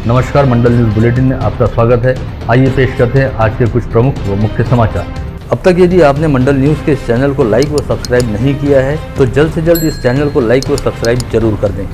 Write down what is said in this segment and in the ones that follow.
नमस्कार, मंडल news bulletin में आपका स्वागत है। आइए पेश करते हैं आज के कुछ प्रमुख व मुख्य समाचार। अब तक यदि आपने मंडल न्यूज के इस चैनल को लाइक व सब्सक्राइब नहीं किया है तो जल्द से जल्द इस चैनल को लाइक व सब्सक्राइब जरूर कर दें।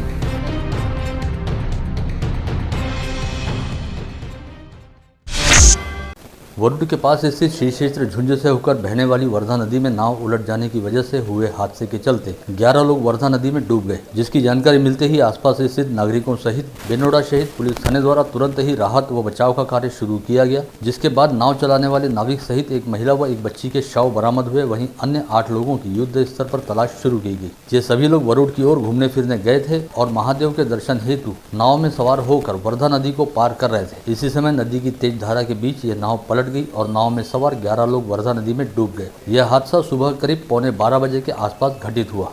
वरुड के पास स्थित श्री क्षेत्र झुंझ से होकर बहने वाली वर्धा नदी में नाव उलट जाने की वजह से हुए हादसे के चलते 11 लोग वर्धा नदी में डूब गए, जिसकी जानकारी मिलते ही आसपास स्थित नागरिकों सहित बेनोड़ा शहीद पुलिस थाने द्वारा तुरंत ही राहत व बचाव का कार्य शुरू किया गया, जिसके बाद नाव चलाने वाले नाविक सहित एक महिला व एक बच्ची के शव बरामद हुए। वहीं अन्य 8 लोगों की युद्ध स्तर पर तलाश शुरू की गई। ये सभी लोग वरुड की ओर घूमने फिरने गए थे और महादेव के दर्शन हेतु नाव में सवार होकर वर्धा नदी को पार कर रहे थे। इसी समय नदी की तेज धारा के बीच ये नाव पलट गई और नाव में सवार 11 लोग वर्धा नदी में डूब गए। यह हादसा सुबह करीब 11:15 बजे के आसपास घटित हुआ।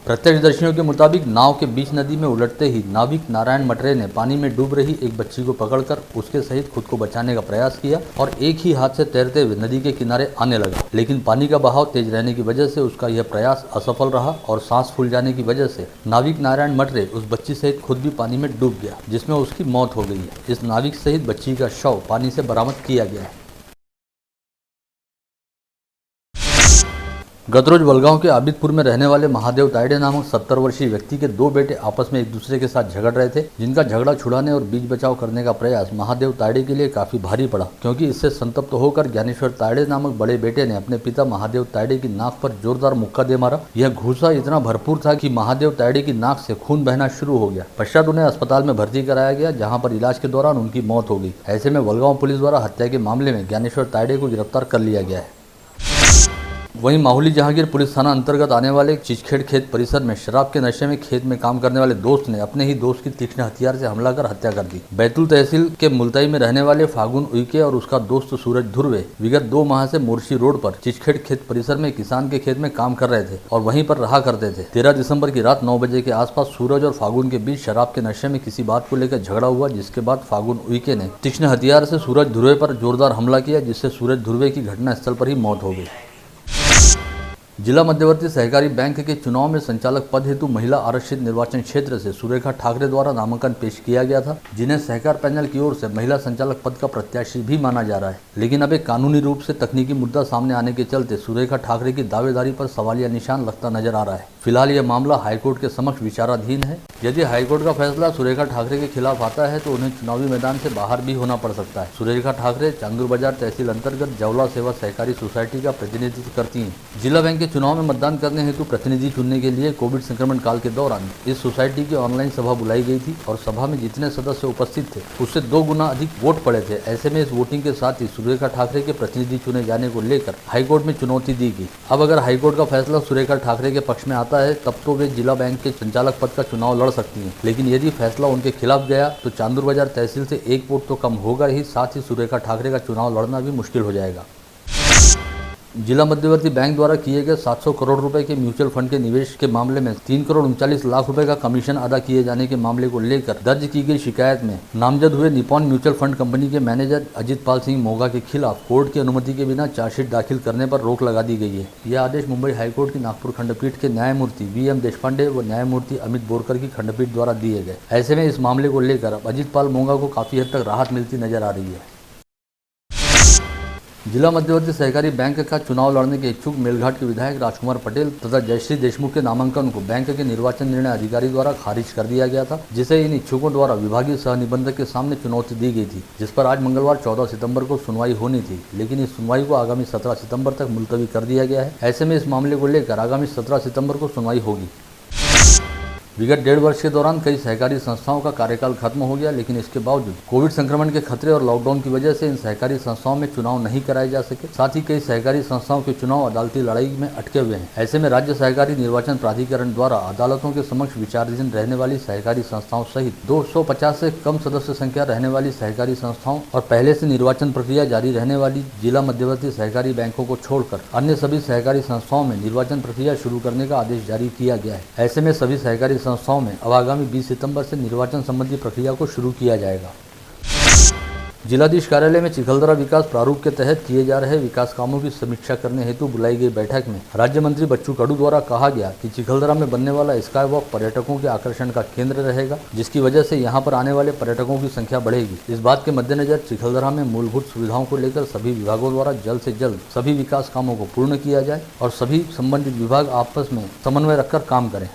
प्रत्यक्षदर्शियों के मुताबिक नाव के बीच नदी में उलटते ही नाविक नारायण मटरे ने पानी में डूब रही एक बच्ची को पकड़कर उसके सहित खुद को बचाने का प्रयास किया और एक ही हाथ से तैरते हुए नदी के किनारे आने लगा, लेकिन पानी का बहाव तेज रहने की वजह से उसका यह प्रयास असफल रहा और सांस फूल जाने की वजह से नाविक नारायण मटरे उस बच्ची सहित खुद भी पानी में डूब गया, जिसमें उसकी मौत हो गई है। इस नाविक सहित बच्ची का शव पानी से बरामद किया गया है। गत रोज वलगांव के आबिदपुर में रहने वाले महादेव तायड़े नामक 70 वर्षीय व्यक्ति के 2 बेटे आपस में एक दूसरे के साथ झगड़ रहे थे, जिनका झगड़ा छुड़ाने और बीच बचाव करने का प्रयास महादेव तायड़े के लिए काफी भारी पड़ा, क्योंकि इससे संतप्त होकर ज्ञानेश्वर तायड़े नामक बड़े बेटे ने अपने पिता महादेव तायड़े की नाक पर जोरदार मुक्का दे मारा। यह घूसा इतना भरपूर था कि महादेव तायड़े की नाक से खून बहना शुरू हो गया। पश्चात उन्हें अस्पताल में भर्ती कराया गया, जहाँ पर इलाज के दौरान उनकी मौत हो गई। ऐसे में वलगांव पुलिस द्वारा हत्या के मामले में ज्ञानेश्वर तायड़े को गिरफ्तार कर लिया गया है। वहीं माहुली जहांगीर पुलिस थाना अंतर्गत आने वाले चिचखेड़ खेत परिसर में शराब के नशे में खेत में काम करने वाले दोस्त ने अपने ही दोस्त की तीक्ष्ण हथियार से हमला कर हत्या कर दी। बैतूल तहसील के मुलताई में रहने वाले फागुन उइके और उसका दोस्त सूरज ध्रुवे विगत 2 माह से मोर्शी रोड पर चिचखेड़ खेत परिसर में किसान के खेत में काम कर रहे थे और वहीं पर रहा करते थे। 13 दिसंबर की रात 9 बजे के आसपास सूरज और फागुन के बीच शराब के नशे में किसी बात को लेकर झगड़ा हुआ, जिसके बाद फागुन उइके ने तीक्ष्ण हथियार से सूरज ध्रुवे पर जोरदार हमला किया, जिससे सूरज ध्रुवे की घटनास्थल पर ही मौत हो गई। जिला मध्यवर्ती सहकारी बैंक के चुनाव में संचालक पद हेतु महिला आरक्षित निर्वाचन क्षेत्र से सुरेखा ठाकरे द्वारा नामांकन पेश किया गया था, जिन्हें सहकार पैनल की ओर से महिला संचालक पद का प्रत्याशी भी माना जा रहा है। लेकिन अब एक कानूनी रूप से तकनीकी मुद्दा सामने आने के चलते सुरेखा ठाकरे की दावेदारी पर सवालिया निशान लगता नजर आ रहा है। फिलहाल यह मामला हाईकोर्ट के समक्ष विचाराधीन है। यदि हाईकोर्ट का फैसला सुरेखा ठाकरे के खिलाफ आता है तो उन्हें चुनावी मैदान से बाहर भी होना पड़ सकता है। सुरेखा ठाकरे चांदूर बाजार तहसील अंतर्गत जवला सेवा सहकारी सोसाइटी का प्रतिनिधित्व करती हैं। जिला बैंक के चुनाव में मतदान करने हेतु प्रतिनिधि चुनने के लिए कोविड संक्रमण काल के दौरान इस सोसाइटी की ऑनलाइन सभा बुलाई गई थी और सभा में जितने सदस्य उपस्थित थे उससे 2 गुना अधिक वोट पड़े थे। ऐसे में इस वोटिंग के साथ ही सुरेखा ठाकरे के प्रतिनिधि चुने जाने को लेकर हाईकोर्ट में चुनौती दी गई। अब अगर हाईकोर्ट का फैसला सुरेखा ठाकरे के पक्ष में आता है तब तो वे जिला बैंक के संचालक पद का चुनाव लड़ सकती हैं, लेकिन यदि फैसला उनके खिलाफ गया तो चांदूर बाजार तहसील से 1 वोट तो कम होगा ही, साथ ही सुरेखा ठाकरे का चुनाव लड़ना भी मुश्किल हो जाएगा। जिला मध्यवर्ती बैंक द्वारा किए गए 700 करोड़ रुपए के म्यूचुअल फंड के निवेश के मामले में 3 करोड़ 39 लाख रुपए का कमीशन अदा किए जाने के मामले को लेकर दर्ज की गई शिकायत में नामजद हुए निपॉन म्यूचुअल फंड कंपनी के मैनेजर अजित पाल सिंह मोगा के खिलाफ कोर्ट की अनुमति के बिना चार्जशीट दाखिल करने पर रोक लगा दी गई है। यह आदेश मुंबई हाईकोर्ट की नागपुर खंडपीठ के न्यायमूर्ति VM देशपांडे व न्यायमूर्ति अमित बोरकर की खंडपीठ द्वारा दिए गए। ऐसे में इस मामले को लेकर अब अजित पाल मोगा को काफी हद तक राहत मिलती नजर आ रही है। जिला मध्यवर्ती सहकारी बैंक का चुनाव लड़ने के इच्छुक मेलघाट के विधायक राजकुमार पटेल तथा जयश्री देशमुख के नामांकन को बैंक के निर्वाचन निर्णय अधिकारी द्वारा खारिज कर दिया गया था, जिसे इन इच्छुकों द्वारा विभागीय सह निबंधक के सामने चुनौती दी गई थी, जिस पर आज मंगलवार 14 सितंबर को सुनवाई होनी थी, लेकिन इस सुनवाई को आगामी 17 सितंबर तक मुलतवी कर दिया गया है। ऐसे में इस मामले को लेकर आगामी 17 सितंबर को सुनवाई होगी। विगत 1.5 वर्ष के दौरान कई सहकारी संस्थाओं का कार्यकाल खत्म हो गया, लेकिन इसके बावजूद कोविड संक्रमण के खतरे और लॉकडाउन की वजह से इन सहकारी संस्थाओं में चुनाव नहीं कराए जा सके। साथ ही कई सहकारी संस्थाओं के चुनाव अदालती लड़ाई में अटके हुए हैं। ऐसे में राज्य सहकारी निर्वाचन प्राधिकरण द्वारा अदालतों के समक्ष विचाराधीन रहने वाली सहकारी संस्थाओं सहित 250 से कम सदस्य संख्या रहने वाली सहकारी संस्थाओं और पहले से निर्वाचन प्रक्रिया जारी रहने वाली जिला मध्यवर्ती सहकारी बैंकों को छोड़कर अन्य सभी सहकारी संस्थाओं में निर्वाचन प्रक्रिया शुरू करने का आदेश जारी किया गया है। ऐसे में सभी सहकारी संस्थाओं में अब आगामी 20 सितंबर से निर्वाचन संबंधी प्रक्रिया को शुरू किया जाएगा। जिलाधीश कार्यालय में चिखलदरा विकास प्रारूप के तहत किए जा रहे विकास कामों की समीक्षा करने हेतु बुलाई गई बैठक में राज्य मंत्री बच्चू कडू द्वारा कहा गया कि चिखलदरा में बनने वाला स्काई वॉक पर्यटकों के आकर्षण का केंद्र रहेगा, जिसकी वजह से यहां पर आने वाले पर्यटकों की संख्या बढ़ेगी। इस बात के मद्देनजर चिखलदरा में मूलभूत सुविधाओं को लेकर सभी विभागों द्वारा जल्द से जल्द सभी विकास कामों को पूर्ण किया जाए और सभी संबंधित विभाग आपस में समन्वय रखकर काम करें।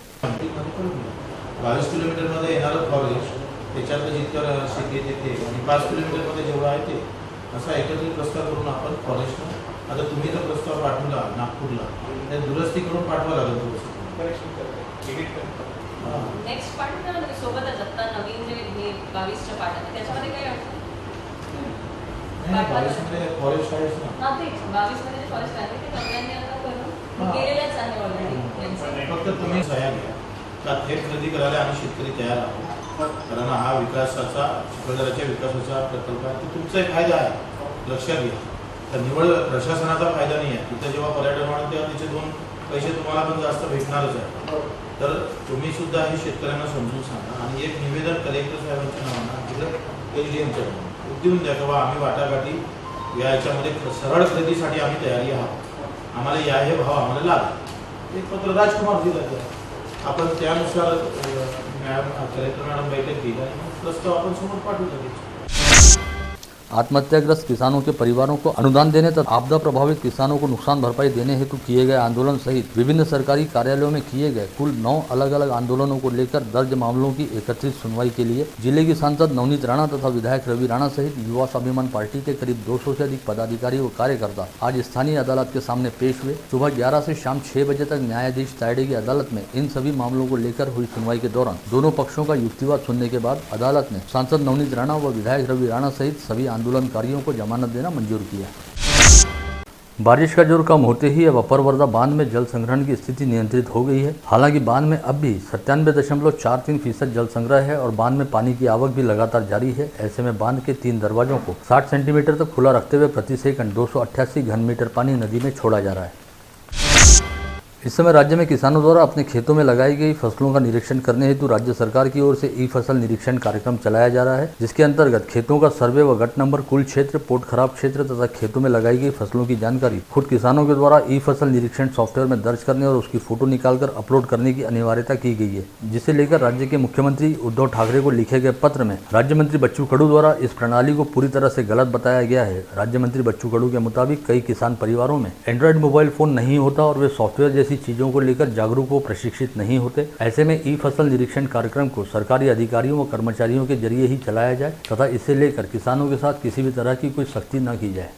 22 किलोमीटरमध्ये येणारं फॉरेस्ट त्याच्यातलं जितकं शेती येते आणि 5 किलोमीटरमध्ये जेवढं आहे ते असा एकत्रित प्रस्ताव करून आपण फॉरेस्ट आता तुम्ही जो प्रस्ताव पाठवला नागपूरला त्या दुरुस्ती करून पाठवा लागेल नेक्स्ट पार्ट ना सोबतच आता नवीन जे 22च्या पार्ट आहे त्याच्यामध्ये काय नाही 22 मध्ये फॉरेस्ट आहे ना ते 22 मध्ये फॉरेस्ट आहे ते कंपन्यांनी आता करून केलेलंच आहे ऑलरेडी फक्त तुम्ही सह्या घ्या का थेट खरेदी करायला आम्ही शेतकरी तयार आहोत कारण हा विकासाचा चिखलदऱ्याच्या विकासाचा प्रकल्प आहे तो तुमचाही फायदा आहे लक्षात घ्या तर निवड प्रशासनाचा फायदा नाही आहे तिथे जेव्हा पर्यटन वाढत तेव्हा तिचे 2 पैसे तुम्हाला पण जास्त भेटणारच आहे तर तुम्ही सुद्धा हे शेतकऱ्यांना समजून सांगा आणि एक निवेदन कलेक्टर साहेबांच्या नावानं तिथं एचडीएमच्या देऊन द्या की आम्ही वाटाघाटी याच्यामध्ये सरळ खरेदीसाठी आम्ही तयारी आहोत आम्हाला या हे भाव आम्हाला लागेल एक पत्र राजकुमार दिलं जातं आपण त्यानुसार कलेक्टर मॅडम बैठक घेईल आणि प्रस्ताव आपण समोर पाठवू शकतो। आत्महत्याग्रस्त किसानों के परिवारों को अनुदान देने तथा आपदा प्रभावित किसानों को नुकसान भरपाई देने हेतु किए गए आंदोलन सहित विभिन्न सरकारी कार्यालयों में किए गए कुल 9 अलग अलग आंदोलनों को लेकर दर्ज मामलों की एकत्रित सुनवाई के लिए जिले की सांसद नवनीत राणा तथा विधायक रवि राणा सहित युवा स्वाभिमान पार्टी के करीब 200 से अधिक पदाधिकारी व कार्यकर्ता आज स्थानीय अदालत के सामने पेश हुए। सुबह 11 से शाम 6 बजे तक न्यायाधीश तायडे की अदालत में इन सभी मामलों को लेकर हुई सुनवाई के दौरान दोनों पक्षों का युक्तिवाद सुनने के बाद अदालत ने सांसद नवनीत राणा व विधायक रवि राणा सहित सभी आंदोलनकारियों को जमानत देना मंजूर किया। बारिश का जोर कम होते ही अब अपर वर्धा बांध में जल संग्रहण की स्थिति नियंत्रित हो गई है। हालांकि बांध में अब भी 97.43% जल संग्रह है और बांध में पानी की आवक भी लगातार जारी है। ऐसे में बांध के 3 दरवाजों को 60 सेंटीमीटर तक खुला रखते हुए प्रति सेकंड 288 घन मीटर पानी नदी में छोड़ा जा रहा है। इस समय राज्य में किसानों द्वारा अपने खेतों में लगाई गई फसलों का निरीक्षण करने हेतु राज्य सरकार की ओर से ई फसल निरीक्षण कार्यक्रम चलाया जा रहा है, जिसके अंतर्गत खेतों का सर्वे व गट नंबर, कुल क्षेत्र, पोट खराब क्षेत्र तथा खेतों में लगाई गई फसलों की जानकारी खुद किसानों के द्वारा ई फसल निरीक्षण सॉफ्टवेयर में दर्ज करने और उसकी फोटो निकालकर अपलोड करने की अनिवार्यता की गई है, जिसे लेकर राज्य के मुख्यमंत्री उद्धव ठाकरे को लिखे गए पत्र में राज्य मंत्री बच्चू कडू द्वारा इस प्रणाली को पूरी तरह से गलत बताया गया है। राज्य मंत्री बच्चू कडू के मुताबिक कई किसान परिवारों में एंड्रॉइड मोबाइल फोन नहीं होता और वे सॉफ्टवेयर जैसी चीजों को लेकर जागरूक व प्रशिक्षित नहीं होते। ऐसे में ई फसल निरीक्षण कार्यक्रम को सरकारी अधिकारियों व कर्मचारियों के जरिए ही चलाया जाए तथा इसे लेकर किसानों के साथ किसी भी तरह की कोई सख्ती न की जाए।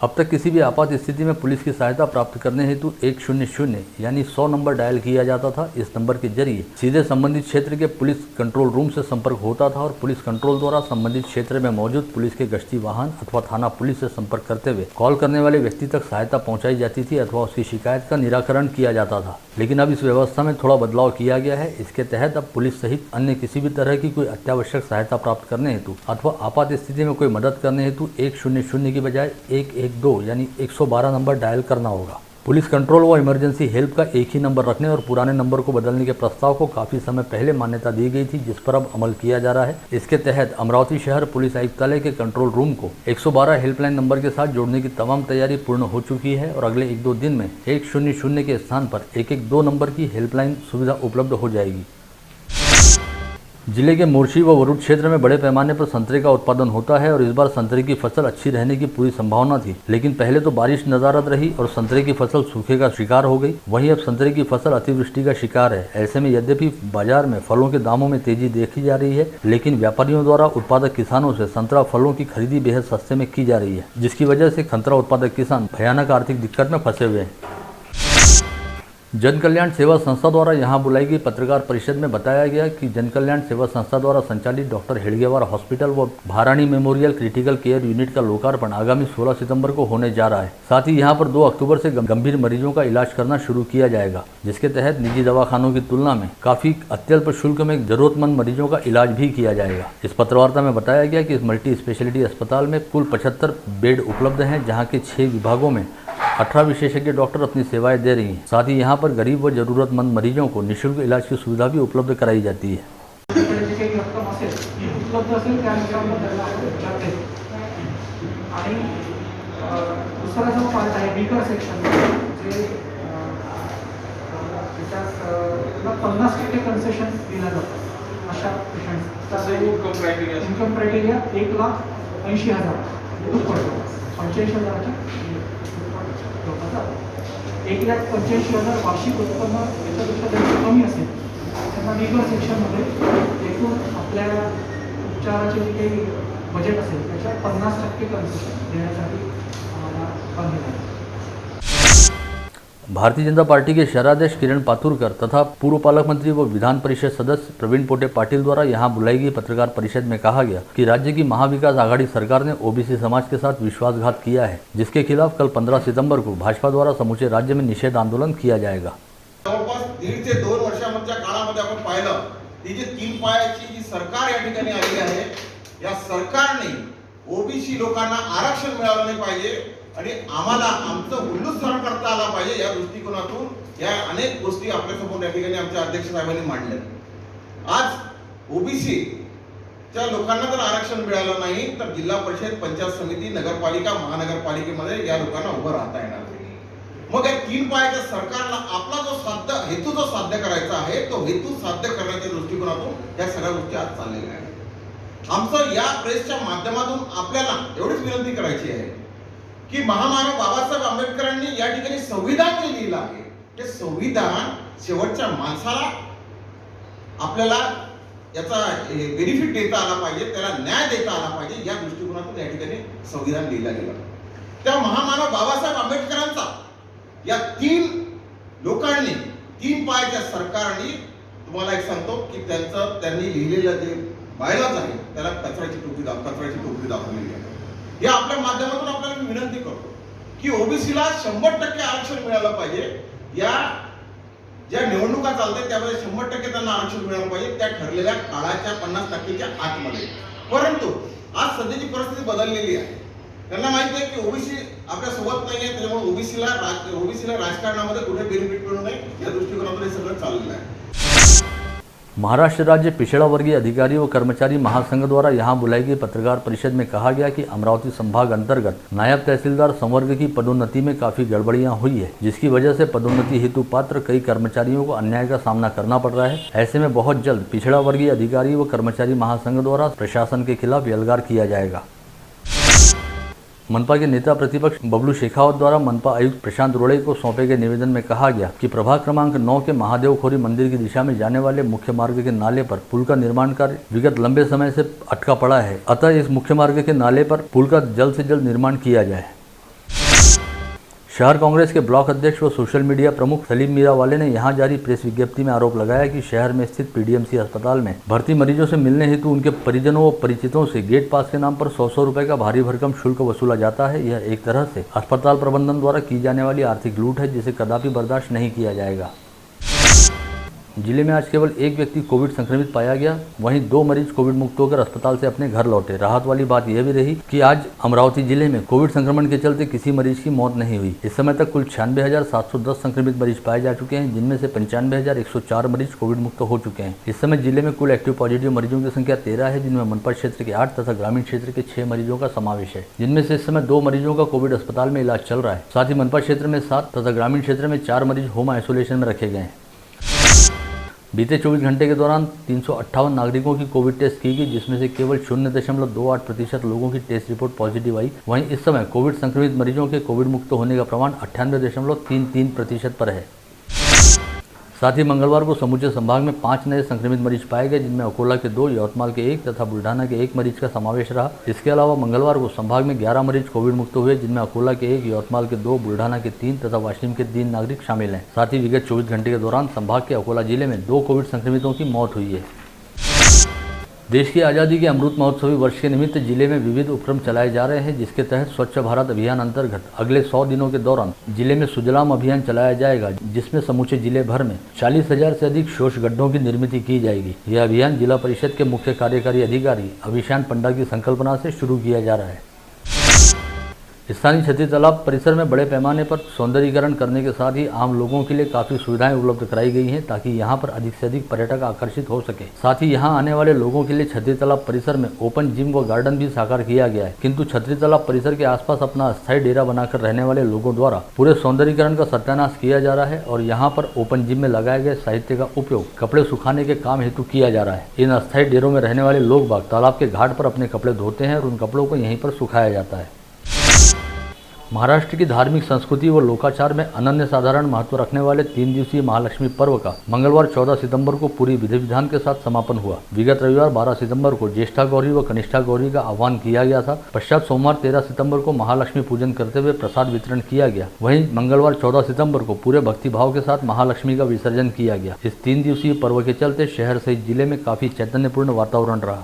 अब तक किसी भी आपात स्थिति में पुलिस की सहायता प्राप्त करने हेतु 100 यानी 100 नंबर डायल किया जाता था। इस नंबर के जरिए सीधे संबंधित क्षेत्र के पुलिस कंट्रोल रूम से संपर्क होता था और पुलिस कंट्रोल द्वारा संबंधित क्षेत्र में मौजूद पुलिस के गश्ती वाहन अथवा थाना पुलिस से संपर्क करते हुए कॉल करने वाले व्यक्ति तक सहायता पहुंचाई जाती थी अथवा उसकी शिकायत का निराकरण किया जाता था। लेकिन अब इस व्यवस्था में थोड़ा बदलाव किया गया है। इसके तहत अब पुलिस सहित अन्य किसी भी तरह की कोई अत्यावश्यक सहायता प्राप्त करने हेतु अथवा आपात स्थिति में कोई मदद करने हेतु 100 की बजाय 112 यानी 112 नंबर डायल करना होगा। पुलिस कंट्रोल व इमरजेंसी हेल्प का एक ही नंबर रखने और पुराने नंबर को बदलने के प्रस्ताव को काफी समय पहले मान्यता दी गई थी, जिस पर अब अमल किया जा रहा है। इसके तहत अमरावती शहर पुलिस आयुक्तालय के कंट्रोल रूम को 112 हेल्पलाइन नंबर के साथ जोड़ने की तमाम तैयारी पूर्ण हो चुकी है और अगले 1-2 दिन में 100 के स्थान पर 112 नंबर की हेल्पलाइन सुविधा उपलब्ध हो जाएगी। जिले के मोर्शी व वरुड क्षेत्र में बड़े पैमाने पर संतरे का उत्पादन होता है और इस बार संतरे की फसल अच्छी रहने की पूरी संभावना थी, लेकिन पहले तो बारिश नदारद रही और संतरे की फसल सूखे का शिकार हो गई। वहीं अब संतरे की फसल अतिवृष्टि का शिकार है। ऐसे में यद्यपि बाजार में फलों के दामों में तेजी देखी जा रही है, लेकिन व्यापारियों द्वारा उत्पादक किसानों से संतरा फलों की खरीदी बेहद सस्ते में की जा रही है, जिसकी वजह से संतरा उत्पादक किसान भयानक आर्थिक दिक्कत में फंसे हुए हैं। जन कल्याण सेवा संस्था द्वारा यहां बुलाई गई पत्रकार परिषद में बताया गया कि जन कल्याण सेवा संस्था द्वारा संचालित डॉक्टर हेडगेवार हॉस्पिटल व भारानी मेमोरियल क्रिटिकल केयर यूनिट का लोकार्पण आगामी 16 सितंबर को होने जा रहा है। साथ ही यहां पर 2 अक्टूबर से गंभीर मरीजों का इलाज करना शुरू किया जाएगा, जिसके तहत निजी दवाखानों की तुलना में काफी अत्यल्प शुल्क में जरूरतमंद मरीजों का इलाज भी किया जाएगा। इस पत्रवार्ता में बताया गया कि इस मल्टी स्पेशलिटी अस्पताल में कुल 75 बेड उपलब्ध हैं, जहाँ के 6 विभागों में 18 विशेषज्ञ डॉक्टर अपनी सेवाएं दे रही हैं। साथ ही यहां पर गरीब व जरूरतमंद मरीजों को निःशुल्क इलाज की सुविधा भी उपलब्ध कराई जाती है। उपलब्ध असेल त्यानुसार मग त्यांना आपण विचारते. आणि दुसरा जो पार्ट आहे वीकर सेक्शन जे त्याच्यात 50% कन्सेशन दिलं जातं अशा पेशंट्सचा इन्कम क्रायटेरिया 1,80,000 दुप्पट 85,000च्या लोकांचा 1,85,000 वार्षिक उत्पन्न याच्यापेक्षा जर कमी असेल त्यांना वीकर सेक्शनमध्ये एकूण आपल्या उपचाराचे जे काही बजेट असेल त्याच्या 50% कन्सेशन देण्यासाठी आम्हाला बंधन आहे. भारतीय जनता पार्टी के शहराध्यक्ष किरण पाथुरकर तथा पूर्व पालक मंत्री व विधान परिषद सदस्य प्रवीण पोटे पाटिल द्वारा यहां बुलाई गई पत्रकार परिषद में कहा गया कि राज्य की महाविकास आघाड़ी सरकार ने ओबीसी समाज के साथ विश्वासघात किया है, जिसके खिलाफ कल 15 सितंबर को भाजपा द्वारा समूचे राज्य में निषेध आंदोलन किया जाएगा. जवळपास 1.5 ते 2 वर्षांच्या काळामध्ये आपण पाहिलं की जी 3 पायाची जी सरकार या ठिकाणी आली आहे, या सरकारने ओबीसी लोकांना आरक्षण मिळालं नाही पाहिजे आणि आम्हाला आमचं हुल्लूसरण करता आला पाहिजे या दृष्टिकोनातून या अनेक गोष्टी आपल्यासमोर या ठिकाणी आमच्या अध्यक्ष साहेबांनी मांडल्या. आज ओबीसी च्या लोकांना जर आरक्षण मिळालं नाही तर जिल्हा परिषद, पंचायत समिती, नगरपालिका, महानगरपालिकेमध्ये या लोकांना उभं राहता येणार नाही. मग या 3 पायाच्या सरकारला आपला जो हेतू साध्य करायचा आहे तो हेतू साध्य करण्याच्या दृष्टिकोनातून या सगळ्या गोष्टी आज चाललेल्या आहेत. आमचं या प्रेसच्या माध्यमातून आपल्याला एवढीच विनंती करायची आहे की महामानव बाबासाहेब आंबेडकरांनी या ठिकाणी संविधान जे लिहिलं आहे ते संविधान शेवटच्या माणसाला आपल्याला याचा बेनिफिट देता आला पाहिजे, त्याला न्याय देता आला पाहिजे या दृष्टिकोनातून या ठिकाणी संविधान लिहिलं गेलं. त्या महामानव बाबासाहेब आंबेडकरांचा या 3 लोकांनी 3 पायाच्या सरकारने तुम्हाला एक सांगतो की त्यांनी लिहिलेलं जे बायलॉज आहे त्याला कचऱ्याची टोपी दाखवलेली आहे. या आपल्या माध्यमातून आपल्याला मी विनंती करतो की ओबीसीला 100% आरक्षण मिळालं पाहिजे. या ज्या निवडणुका चालतात त्यामध्ये 100% त्यांना आरक्षण मिळालं पाहिजे त्या ठरलेल्या काळाच्या 50%च्या आतमध्ये. परंतु आज सध्याची परिस्थिती बदललेली आहे. त्यांना माहिती आहे की ओबीसी आपल्या सोबत नाही आहे, त्यामुळे ओबीसीला राजकारणामध्ये कुठे बेनिफिट मिळू नये या दृष्टिकोनातून हे सगळं चाललेलं आहे. महाराष्ट्र राज्य पिछड़ा वर्गीय अधिकारी व कर्मचारी महासंघ द्वारा यहां बुलाई गई पत्रकार परिषद में कहा गया कि अमरावती संभाग अंतर्गत नायब तहसीलदार संवर्ग की पदोन्नति में काफी गड़बड़ियां हुई है, जिसकी वजह से पदोन्नति हेतु पात्र कई कर्मचारियों को अन्याय का सामना करना पड़ रहा है. ऐसे में बहुत जल्द पिछड़ा वर्गीय अधिकारी व कर्मचारी महासंघ द्वारा प्रशासन के खिलाफ यलगार किया जाएगा. मनपा के नेता प्रतिपक्ष बबलू शेखावत द्वारा मनपा आयुक्त प्रशांत रोड़े को सौंपे गए निवेदन में कहा गया कि प्रभाग क्रमांक 9 के महादेवखोरी मंदिर की दिशा में जाने वाले मुख्य मार्ग के नाले पर पुल का निर्माण कार्य विगत लंबे समय से अटका पड़ा है, अतः इस मुख्य मार्ग के नाले पर पुल का जल्द से जल्द निर्माण किया जाए. शहर कांग्रेस के ब्लॉक अध्यक्ष व सोशल मीडिया प्रमुख सलीम मीरावाले ने यहां जारी प्रेस विज्ञप्ति में आरोप लगाया कि शहर में स्थित पीडीएमसी अस्पताल में भर्ती मरीजों से मिलने हेतु उनके परिजनों व परिचितों से गेट पास के नाम पर 100 रुपए का भारी भरकम शुल्क वसूला जाता है. यह एक तरह से अस्पताल प्रबंधन द्वारा की जाने वाली आर्थिक लूट है, जिसे कदापि बर्दाश्त नहीं किया जाएगा. जिले में आज केवल एक व्यक्ति कोविड संक्रमित पाया गया, वहीं 2 मरीज कोविड मुक्त होकर अस्पताल से अपने घर लौटे. राहत वाली बात यह भी रही कि आज अमरावती जिले में कोविड संक्रमण के चलते किसी मरीज की मौत नहीं हुई. इस समय तक कुल 96,710 संक्रमित मरीज पाए जा चुके हैं, जिनमें से 95,104 मरीज कोविड मुक्त हो चुके हैं. इस समय जिले में कुल एक्टिव पॉजिटिव मरीजों की संख्या 13 है, जिनमें मनपा क्षेत्र के 8 तथा ग्रामीण क्षेत्र के 6 मरीजों का समावेश है, जिनमें से इस समय 2 मरीजों का कोविड अस्पताल में इलाज चल रहा है. साथ ही मनपा क्षेत्र में 7 तथा ग्रामीण क्षेत्र में 4 मरीज होम आइसोलेशन में रखे गए हैं. बीते 24 घंटे के दौरान 358 नागरिकों की कोविड टेस्ट की गई, जिसमें से केवल 0.28% लोगों की टेस्ट रिपोर्ट पॉजिटिव आई. वहीं इस समय कोविड संक्रमित मरीजों के कोविड मुक्त होने का प्रमाण 98.33% पर है. साथ ही मंगलवार को समूचे संभाग में 5 नए संक्रमित मरीज पाए गए, जिनमें अकोला के 2, यवतमाल के 1 तथा बुल्ढाना के 1 मरीज का समावेश रहा. इसके अलावा मंगलवार को संभाग में 11 मरीज कोविड मुक्त हुए, जिनमें अकोला के 1, यवतमाल के 2, बुल्ढाना के 3 तथा वाशिम के 3 नागरिक शामिल हैं. साथ ही विगत 24 घंटे के दौरान संभाग के अकोला जिले में 2 कोविड संक्रमितों की मौत हुई है. देश की आज़ादी के अमृत महोत्सवी वर्ष के निमित्त जिले में विविध उपक्रम चलाए जा रहे हैं, जिसके तहत स्वच्छ भारत अभियान अंतर्गत अगले 100 दिनों के दौरान जिले में सुजलाम अभियान चलाया जाएगा, जिसमें समूचे जिले भर में 40,000 से अधिक शोष गड्ढों की निर्मित की जाएगी. यह अभियान जिला परिषद के मुख्य कार्यकारी अधिकारी अभिशान पंडा की संकल्पना से शुरू किया जा रहा है. स्थानीय छतरी तालाब परिसर में बड़े पैमाने पर सौंदर्यीकरण करने के साथ ही आम लोगों के लिए काफी सुविधाएं उपलब्ध कराई गई हैं ताकि यहां पर अधिक से अधिक पर्यटक आकर्षित हो सके। साथ ही यहां आने वाले लोगों के लिए छतरी तालाब परिसर में ओपन जिम व गार्डन भी साकार किया गया है। किंतु छतरी तालाब परिसर के आसपास अपना अस्थायी डेरा बनाकर रहने वाले लोगों द्वारा पूरे सौंदर्यीकरण का सत्यानाश किया जा रहा है और यहाँ पर ओपन जिम में लगाए गए साहित्य का उपयोग कपड़े सुखाने के काम हेतु किया जा रहा है। इन अस्थायी डेरों में रहने वाले लोग बाग तालाब के घाट पर अपने कपड़े धोते हैं और उन कपड़ों को यहीं पर सुखाया जाता है। महाराष्ट्र की धार्मिक संस्कृति व लोकाचार में अनन्य साधारण महत्व रखने वाले 3 दिवसीय महालक्ष्मी पर्व का मंगलवार 14 सितंबर को पूरी विधि विधान के साथ समापन हुआ। विगत रविवार 12 सितंबर को ज्येष्ठा गौरी व कनिष्ठा गौरी का आह्वान किया गया था। पश्चात सोमवार 13 सितंबर को महालक्ष्मी पूजन करते हुए प्रसाद वितरण किया गया। वहीं मंगलवार 14 सितंबर को पूरे भक्तिभाव के साथ महालक्ष्मी का विसर्जन किया गया। इस 3 दिवसीय पर्व के चलते शहर सहित जिले में काफी चैतन्यपूर्ण वातावरण रहा।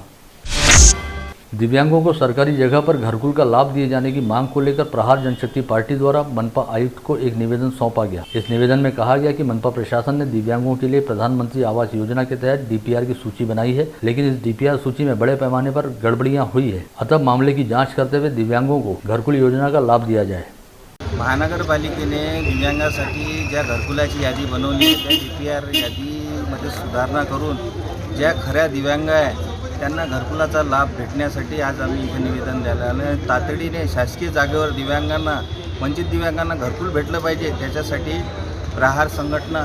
दिव्यांगों को सरकारी जगह पर घरकुल का लाभ दिए जाने की मांग को लेकर प्रहार जनशक्ति पार्टी द्वारा मनपा आयुक्त को एक निवेदन सौंपा गया। इस निवेदन में कहा गया कि मनपा प्रशासन ने दिव्यांगों के लिए प्रधानमंत्री आवास योजना के तहत डीपीआर की सूची बनाई है, लेकिन इस डीपीआर सूची में बड़े पैमाने पर गड़बड़ियां हुई है। अतः मामले की जाँच करते हुए दिव्यांगों को घरकुल योजना का लाभ दिया जाए। महानगरपालिकेने दिव्यांगासाठी ज्या घरकुलाची यादी बनवली त्या डीपीआर यादीमध्ये सुधारणा करून ज्या खऱ्या दिव्यांग आहे त्यांना घरकुलाचा लाभ भेटण्यासाठी आज आम्ही इथे निवेदन द्यायला आलो आहे। तातडीने शासकीय जागेवर दिव्यांगांना वंचित दिव्यांगांना घरकुल भेटलं पाहिजे, त्याच्यासाठी प्रहार संघटना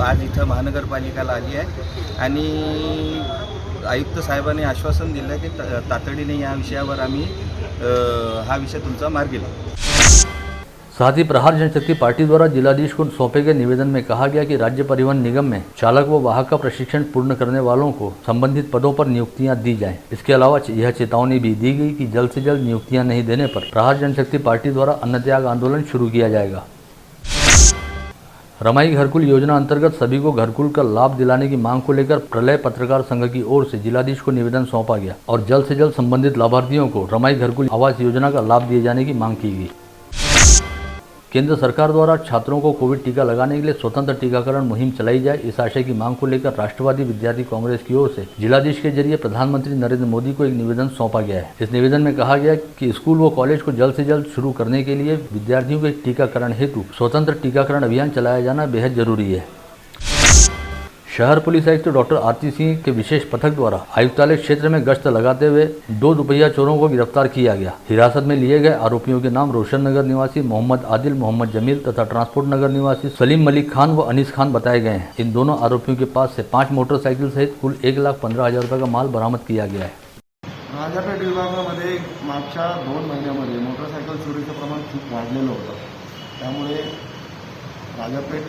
आज इथं महानगरपालिकेला आली आहे आणि आयुक्त साहेबांनी आश्वासन दिलं आहे की तातडीने या विषयावर आम्ही हा विषय तुमचा मार्गी लावू। साथ ही प्रहार जनशक्ति पार्टी द्वारा जिलाधीश को सौंपे गए निवेदन में कहा गया कि राज्य परिवहन निगम में चालक व वाहक का प्रशिक्षण पूर्ण करने वालों को संबंधित पदों पर नियुक्तियां दी जाएं। इसके अलावा यह चेतावनी भी दी गई कि जल्द से जल्द नियुक्तियां नहीं देने पर प्रहार जनशक्ति पार्टी द्वारा अन्न त्याग आंदोलन शुरू किया जाएगा। रमाई घरकुल योजना अंतर्गत सभी को घरकुल का लाभ दिलाने की मांग को लेकर प्रलय पत्रकार संघ की ओर से जिलाधीश को निवेदन सौंपा गया और जल्द से जल्द संबंधित लाभार्थियों को रमाई घरकुल आवास योजना का लाभ दिए जाने की मांग की गई। केंद्र सरकार द्वारा छात्रों को कोविड टीका लगाने के लिए स्वतंत्र टीकाकरण मुहिम चलाई जाए, इस आशय की मांग को लेकर राष्ट्रवादी विद्यार्थी कांग्रेस की ओर से जिलाधीश के जरिए प्रधानमंत्री नरेंद्र मोदी को एक निवेदन सौंपा गया है। इस निवेदन में कहा गया कि स्कूल व कॉलेज को जल्द से जल्द शुरू करने के लिए विद्यार्थियों के टीकाकरण हेतु स्वतंत्र टीकाकरण अभियान चलाया जाना बेहद जरूरी है। शहर पुलिस आयुक्त डॉक्टर आरती सिंह के विशेष पथक द्वारा आयुक्तालय क्षेत्र में गश्त लगाते हुए 2 दुपहिया चोरों को गिरफ्तार किया गया। हिरासत में लिए गए आरोपियों के नाम रोशन नगर निवासी मोहम्मद आदिल, मोहम्मद जमील तथा ट्रांसपोर्ट नगर निवासी सलीम मलिक खान व अनीस खान बताए गए हैं। इन दोनों आरोपियों के पास से 5 मोटरसाइकिल सहित कुल 1,15,000 रुपये का माल बरामद किया गया है। राजापेठ विभागामध्ये मागच्या 2 महिन्यामध्ये मोटरसायकल चोरीचं प्रमाण खूप वाढलेलं होतं। त्यामुळे राजापेठ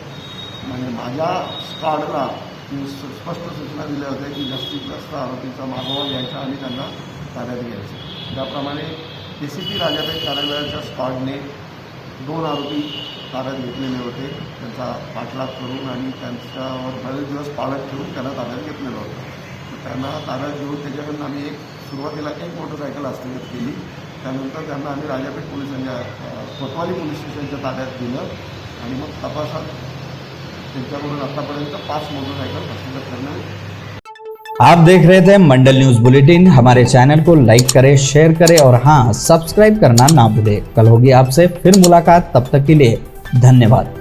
म्हणजे माझ्या स्क्वॉडला स्पष्ट सूचना दिल्या होत्या की जास्तीत जास्त आरोपींचा मागोवा घ्यायचा आणि त्यांना ताब्यात घ्यायचं। त्याप्रमाणे एसीपी राजापेठ कार्यालयाच्या स्क्वॉडने 2 आरोपी ताब्यात घेतलेले होते। त्यांचा पाठलाग करून आणि त्यांच्यावर बरेच दिवस पाळत ठेवून त्यांना ताब्यात घेतलेलं होतं। त्यांना ताब्यात घेऊन त्याच्याकडून आम्ही सुरुवातीला 1 मोटरसायकल हस्तगत केली। त्यानंतर त्यांना आम्ही राजापेठ पोलिसांच्या कोतवाली पोलीस स्टेशनच्या ताब्यात दिलं आणि मग तपासात त्यांच्याकडून आतापर्यंत 5 मोटरसायकल हस्तगत करण्यात। आप देख रहे थे मंडल न्यूज बुलेटिन। हमारे चैनल को लाइक करें, शेयर करें और हाँ, सब्सक्राइब करना ना भूलें। कल होगी आपसे फिर मुलाकात, तब तक के लिए धन्यवाद।